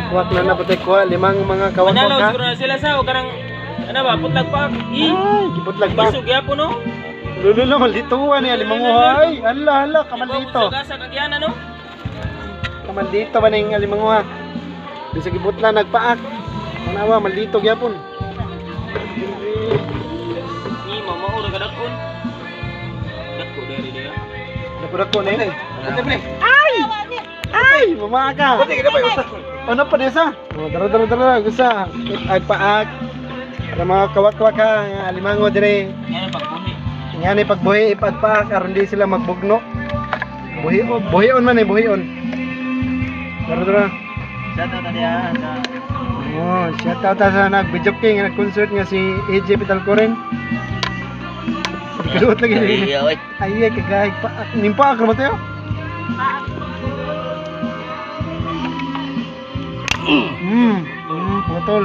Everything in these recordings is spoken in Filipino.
Kawak-kawak na nabuti ko, limang mga kawak-kawak Manalo ha. siguro na sila sa o kanang ano ba putlag pa. Ay, giputlag pa. Isog ya po no. Lulu maldituan niya, limang uhay. Hala, kamaldito. Sa kagyan ano? Kamaldito ba ning limang uha? Di sa gibutla nagpaak. Manawa, maldito gyapon. Ni mama ora kadakon. Dako dari dia. Dapat ko na yun. Ay! Ay! Mama ka! Ano pa desa? Dara. Gusa. Ay paak. Para mga kawak-kawak ka. Alimango dire. Yan ang pagbuhi. Nga ni pagbuhi ipagpaak. Aron di sila magbugno. Buhion man eh. Buhion. Dara. Shout out tadi ah. Oh, shout out sa nag-video king. Nag-concert nga si AJ Pitalcoren. Kaluot lagi ni. Ay, kagay pa. Nimpa ka ba tayo? Potol.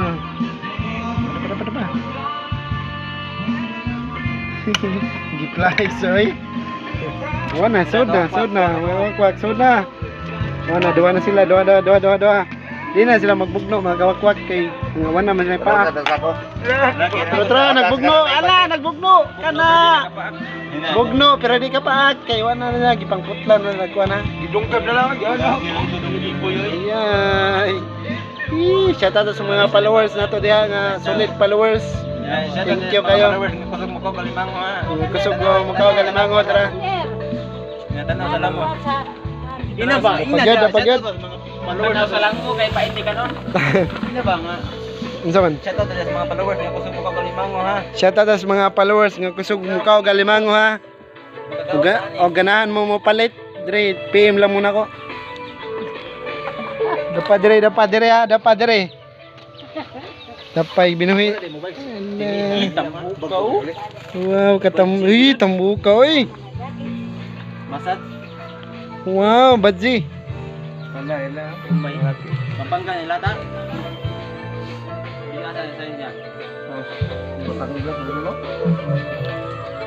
Apa ba? Giplay soy. Wana soda. Wak soda. Wana dua na sila, dua. Di na sila magbugno, mga kawak-kwak kay wana man sila pa. Tara, nagbugno. Ala, nagbugno. Kana. Bugno, pero di ka pa kay wana na gipangputlan na nagkuha na. Gidungkab na lang ano. Ay. Shout out sa mga followers nato diha nga solid followers. Thank you kayo. Kusog mo ko kalimango ha. Kusog mo ka kalimango tara. Ingatan na sa lango. Ina ba? Pagad. Followers sa lango kay paindi ka nun. Ina ba nga? Unsa man? Shout out sa mga followers nga kusog mo ko kalimango ha. Shout out sa mga followers nga kusog mo ka kalimango ha. O ganahan mo mo palit. Dire, PM lang muna ko. Dapat dire ha, Dapay binuhi. Tambukaw. Wow, tambukaw eh. Masad. Wow, badji. Ila. Umay. Pampanggan nila ta. Iya sa niya.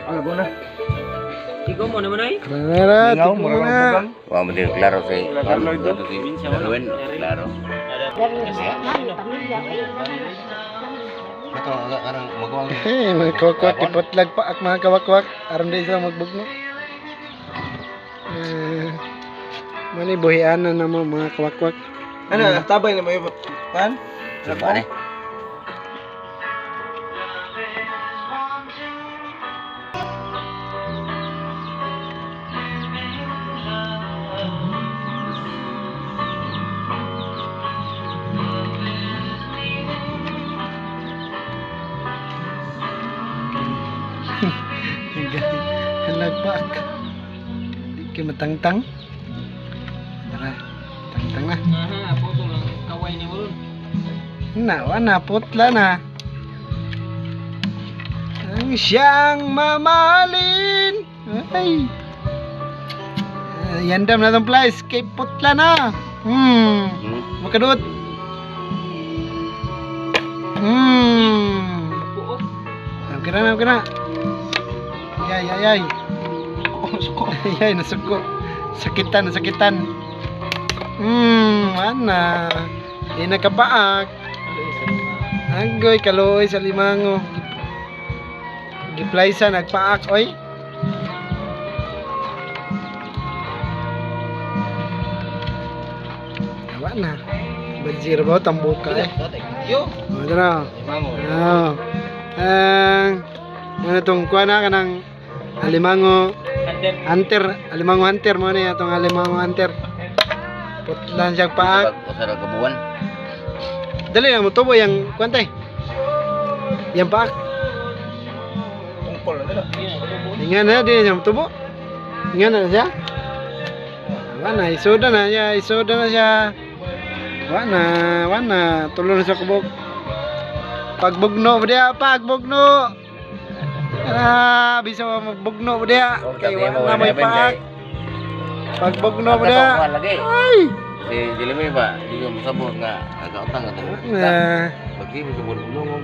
Ano na? Ikaw mo naman ay? Tara, tingnan mo na. Wah, mesti klaro sih. Klaro itu. Darwin, klaro. Ito karang magwang. Mga kawak-kawak, ipotlag pa at mga kawak-kawak. Aram din sila magbugno. Mani buhianan na mo mga kawak-kawak. Ano, tabay na mo yung pan? Coba nih. Halagpak. Di kayo matangtang. Tara, tangtang na. Aha, apo to lang kaway ni mo. Wana, putla na. Ang siyang mamahalin. Ay. Yandam na itong place. Kay putla na. Makadot. Okay na. Yay. Yay, nasuko. Sakitan. Mana. Di nakapaak. Agoy, kaloy sa limango. Giplaysa, nagpaak, oy. Awa na. Bajir ba, tambuka eh. Yo. Ano na? Mango. Ano itong kuha na ka ng alimango hunter mo na itong alimango hunter. Putlan siyang paak. Usara kebuan. Dali na mo tubo yung kuwantay. Yung paak. Tungkol na. Ingan na, di na tubo. Ingan na siya. Wana, isoda na siya. Wana, tulo na sa kubog. Pagbugno pagbugno. Bisa magbugno dia. Kay wala may paak. Pagbugno dia. Ay. Si Jelemy ba, di ko masabot nga agak utang atau. Nah, Bagi mo sa bulong.